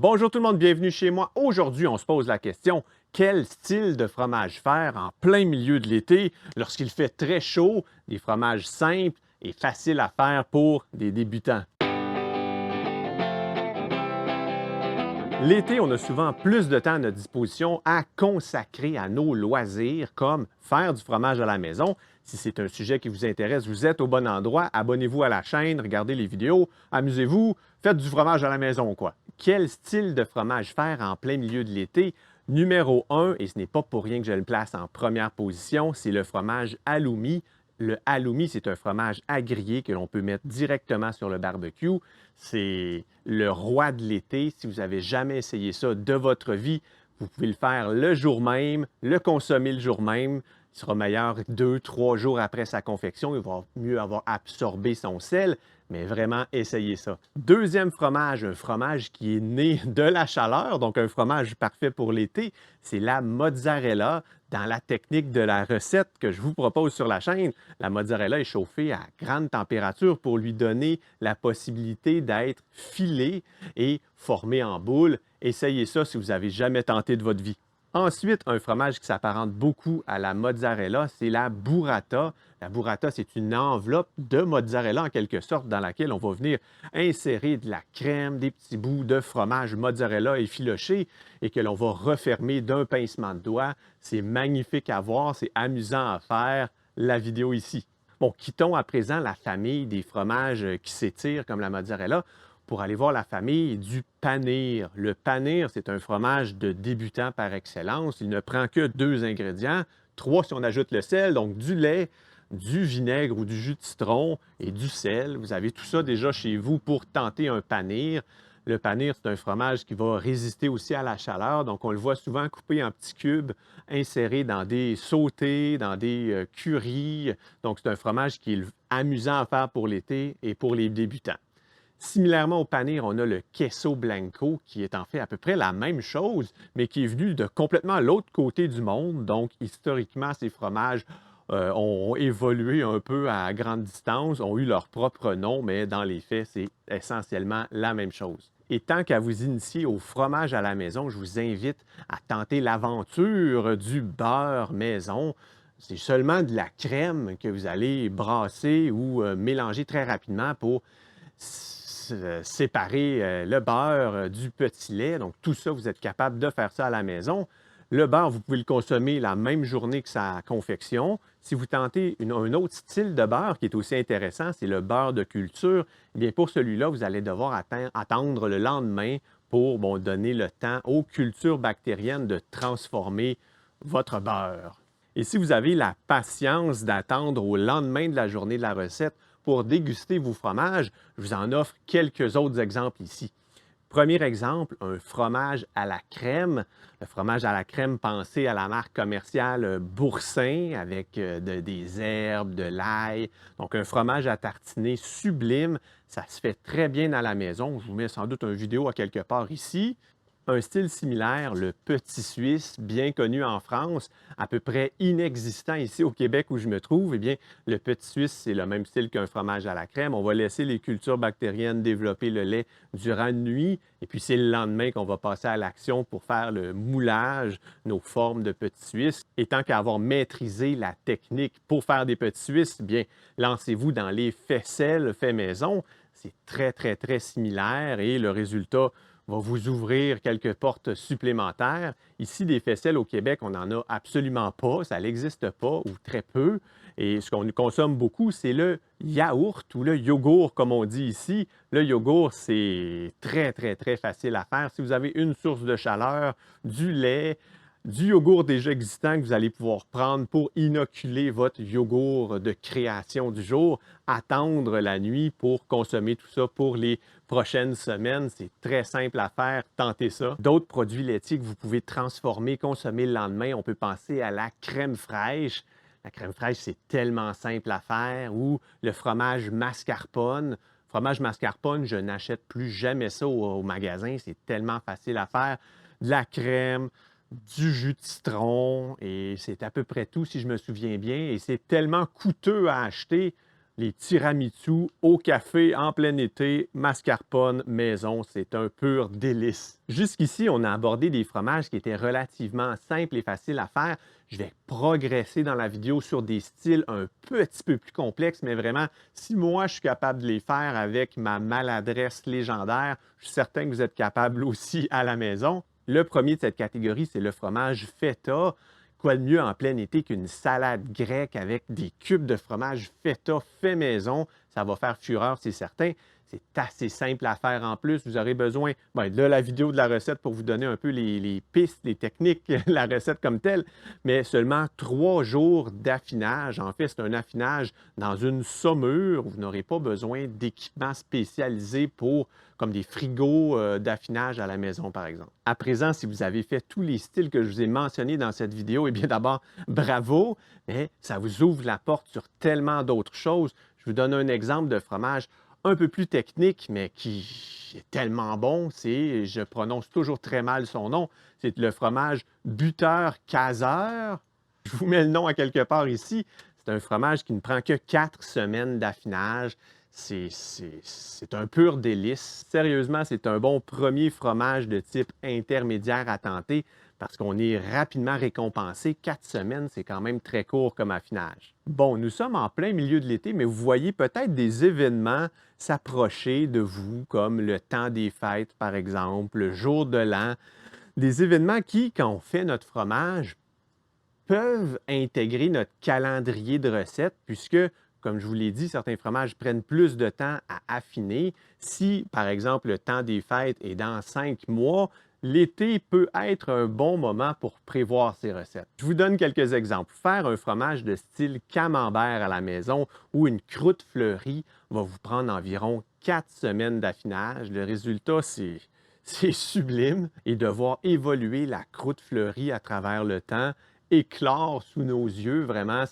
Bonjour tout le monde, bienvenue chez moi. Aujourd'hui, on se pose la question, quel style de fromage faire en plein milieu de l'été lorsqu'il fait très chaud, des fromages simples et faciles à faire pour des débutants? L'été, on a souvent plus de temps à notre disposition à consacrer à nos loisirs, comme faire du fromage à la maison. Si c'est un sujet qui vous intéresse, vous êtes au bon endroit. Abonnez-vous à la chaîne, regardez les vidéos, amusez-vous, faites du fromage à la maison, quoi. Quel style de fromage faire en plein milieu de l'été? Numéro 1, et ce n'est pas pour rien que je le place en première position, c'est le fromage halloumi. Le halloumi, c'est un fromage à griller que l'on peut mettre directement sur le barbecue. C'est le roi de l'été. Si vous n'avez jamais essayé ça de votre vie, vous pouvez le faire le jour même, le consommer le jour même. Il sera meilleur 2-3 jours après sa confection. Il va mieux avoir absorbé son sel, mais vraiment, essayez ça. Deuxième fromage, un fromage qui est né de la chaleur, donc un fromage parfait pour l'été, c'est la mozzarella. Dans la technique de la recette que je vous propose sur la chaîne, la mozzarella est chauffée à grande température pour lui donner la possibilité d'être filée et formée en boule. Essayez ça si vous n'avez jamais tenté de votre vie. Ensuite, un fromage qui s'apparente beaucoup à la mozzarella, c'est la burrata. La burrata, c'est une enveloppe de mozzarella en quelque sorte dans laquelle on va venir insérer de la crème, des petits bouts de fromage mozzarella effiloché et que l'on va refermer d'un pincement de doigts. C'est magnifique à voir, c'est amusant à faire. La vidéo ici. Bon, quittons à présent la famille des fromages qui s'étirent comme la mozzarella pour aller voir la famille du panir. Le panir, c'est un fromage de débutant par excellence. Il ne prend que 2 ingrédients, 3 si on ajoute le sel, donc du lait, du vinaigre ou du jus de citron et du sel. Vous avez tout ça déjà chez vous pour tenter un panir. Le panir, c'est un fromage qui va résister aussi à la chaleur, donc on le voit souvent coupé en petits cubes, inséré dans des sautés, dans des currys. Donc c'est un fromage qui est amusant à faire pour l'été et pour les débutants. Similairement au panir, on a le queso blanco qui est en fait à peu près la même chose, mais qui est venu de complètement l'autre côté du monde. Donc, historiquement, ces fromages ont évolué un peu à grande distance, ont eu leur propre nom, mais dans les faits, c'est essentiellement la même chose. Et tant qu'à vous initier au fromage à la maison, je vous invite à tenter l'aventure du beurre maison. C'est seulement de la crème que vous allez brasser ou mélanger très rapidement pour séparer le beurre du petit lait. Donc, tout ça, vous êtes capable de faire ça à la maison. Le beurre, vous pouvez le consommer la même journée que sa confection. Si vous tentez un autre style de beurre qui est aussi intéressant, c'est le beurre de culture. Eh bien, pour celui-là, vous allez devoir attendre le lendemain pour donner le temps aux cultures bactériennes de transformer votre beurre. Et si vous avez la patience d'attendre au lendemain de la journée de la recette pour déguster vos fromages, je vous en offre quelques autres exemples ici. Premier exemple, un fromage à la crème. Le fromage à la crème pensé à la marque commerciale Boursin avec des herbes, de l'ail. Donc un fromage à tartiner sublime. Ça se fait très bien à la maison. Je vous mets sans doute une vidéo à quelque part ici. Un style similaire, le petit suisse, bien connu en France, à peu près inexistant ici au Québec où je me trouve. Eh bien, le petit suisse, c'est le même style qu'un fromage à la crème. On va laisser les cultures bactériennes développer le lait durant une nuit et puis c'est le lendemain qu'on va passer à l'action pour faire le moulage, nos formes de petits suisses. Et tant qu'à avoir maîtrisé la technique pour faire des petits suisses, eh bien, lancez-vous dans les faisselles fait maison. C'est très, très, très similaire et le résultat va vous ouvrir quelques portes supplémentaires. Ici, des faisselles au Québec, on n'en a absolument pas, ça n'existe pas ou très peu. Et ce qu'on consomme beaucoup, c'est le yaourt ou le yogourt, comme on dit ici. Le yogourt, c'est très, très, très facile à faire. Si vous avez une source de chaleur, du lait, du yogourt déjà existant que vous allez pouvoir prendre pour inoculer votre yogourt de création du jour, attendre la nuit pour consommer tout ça pour les prochaines semaines. C'est très simple à faire, tentez ça. D'autres produits laitiers que vous pouvez transformer, consommer le lendemain, on peut penser à la crème fraîche. La crème fraîche, c'est tellement simple à faire. Ou le fromage mascarpone. Fromage mascarpone, je n'achète plus jamais ça au magasin. C'est tellement facile à faire. De la crème, du jus de citron et c'est à peu près tout si je me souviens bien. Et c'est tellement coûteux à acheter. Les tiramisu au café en plein été, mascarpone maison, c'est un pur délice. Jusqu'ici, on a abordé des fromages qui étaient relativement simples et faciles à faire. Je vais progresser dans la vidéo sur des styles un petit peu plus complexes, mais vraiment, si moi je suis capable de les faire avec ma maladresse légendaire, je suis certain que vous êtes capable aussi à la maison. Le premier de cette catégorie, c'est le fromage feta. Quoi de mieux en plein été qu'une salade grecque avec des cubes de fromage feta fait maison? Ça va faire fureur, c'est certain. C'est assez simple à faire en plus. Vous aurez besoin de la vidéo de la recette pour vous donner un peu les pistes, les techniques, la recette comme telle, mais seulement 3 jours d'affinage. En fait, c'est un affinage dans une saumure. Vous n'aurez pas besoin d'équipements spécialisés comme des frigos d'affinage à la maison, par exemple. À présent, si vous avez fait tous les styles que je vous ai mentionnés dans cette vidéo, eh bien d'abord, bravo, mais ça vous ouvre la porte sur tellement d'autres choses. Je vous donne un exemple de fromage un peu plus technique, mais qui est tellement bon, je prononce toujours très mal son nom, c'est le fromage Buteur-Cazeur. Je vous mets le nom à quelque part ici. C'est un fromage qui ne prend que 4 semaines d'affinage. C'est un pur délice. Sérieusement, c'est un bon premier fromage de type intermédiaire à tenter parce qu'on est rapidement récompensé. 4 semaines, c'est quand même très court comme affinage. Bon, nous sommes en plein milieu de l'été, mais vous voyez peut-être des événements s'approcher de vous, comme le temps des fêtes, par exemple, le jour de l'an. Des événements qui, quand on fait notre fromage, peuvent intégrer notre calendrier de recettes, puisque, comme je vous l'ai dit, certains fromages prennent plus de temps à affiner. Si, par exemple, le temps des fêtes est dans 5 mois, l'été peut être un bon moment pour prévoir ces recettes. Je vous donne quelques exemples. Faire un fromage de style camembert à la maison ou une croûte fleurie va vous prendre environ 4 semaines d'affinage. Le résultat, c'est sublime. Et de voir évoluer la croûte fleurie à travers le temps, éclore sous nos yeux, vraiment,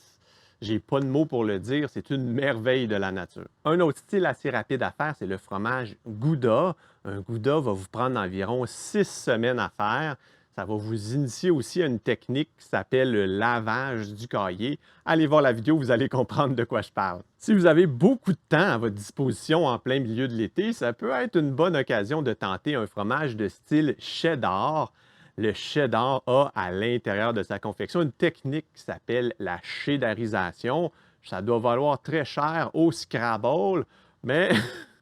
j'ai pas de mots pour le dire, c'est une merveille de la nature. Un autre style assez rapide à faire, c'est le fromage Gouda. Un Gouda va vous prendre environ 6 semaines à faire. Ça va vous initier aussi à une technique qui s'appelle le lavage du cahier. Allez voir la vidéo, vous allez comprendre de quoi je parle. Si vous avez beaucoup de temps à votre disposition en plein milieu de l'été, ça peut être une bonne occasion de tenter un fromage de style cheddar. Le cheddar a à l'intérieur de sa confection une technique qui s'appelle la cheddarisation. Ça doit valoir très cher au Scrabble, mais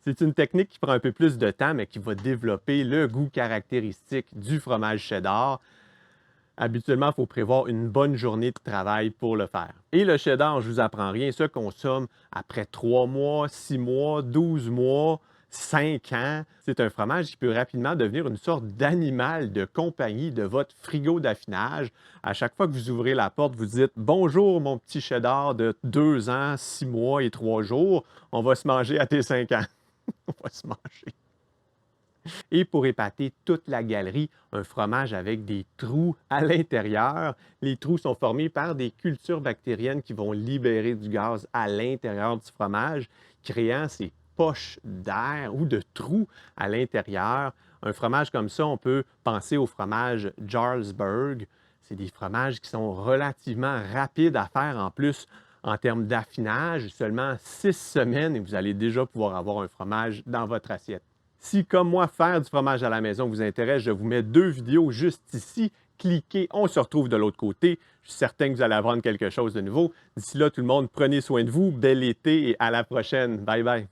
c'est une technique qui prend un peu plus de temps, mais qui va développer le goût caractéristique du fromage cheddar. Habituellement, il faut prévoir une bonne journée de travail pour le faire. Et le cheddar, je ne vous apprends rien, se consomme après 3 mois, 6 mois, 12 mois, 5 ans. C'est un fromage qui peut rapidement devenir une sorte d'animal de compagnie de votre frigo d'affinage. À chaque fois que vous ouvrez la porte, vous dites « Bonjour, mon petit cheddar de 2 ans, 6 mois et 3 jours. On va se manger à tes 5 ans. » On va se manger. Et pour épater toute la galerie, un fromage avec des trous à l'intérieur. Les trous sont formés par des cultures bactériennes qui vont libérer du gaz à l'intérieur du fromage, créant ces poches d'air ou de trous à l'intérieur. Un fromage comme ça, on peut penser au fromage Jarlsberg. C'est des fromages qui sont relativement rapides à faire en plus. En termes d'affinage, seulement 6 semaines et vous allez déjà pouvoir avoir un fromage dans votre assiette. Si, comme moi, faire du fromage à la maison vous intéresse, je vous mets 2 vidéos juste ici. Cliquez, on se retrouve de l'autre côté. Je suis certain que vous allez apprendre quelque chose de nouveau. D'ici là, tout le monde, prenez soin de vous. Bel été et à la prochaine. Bye bye.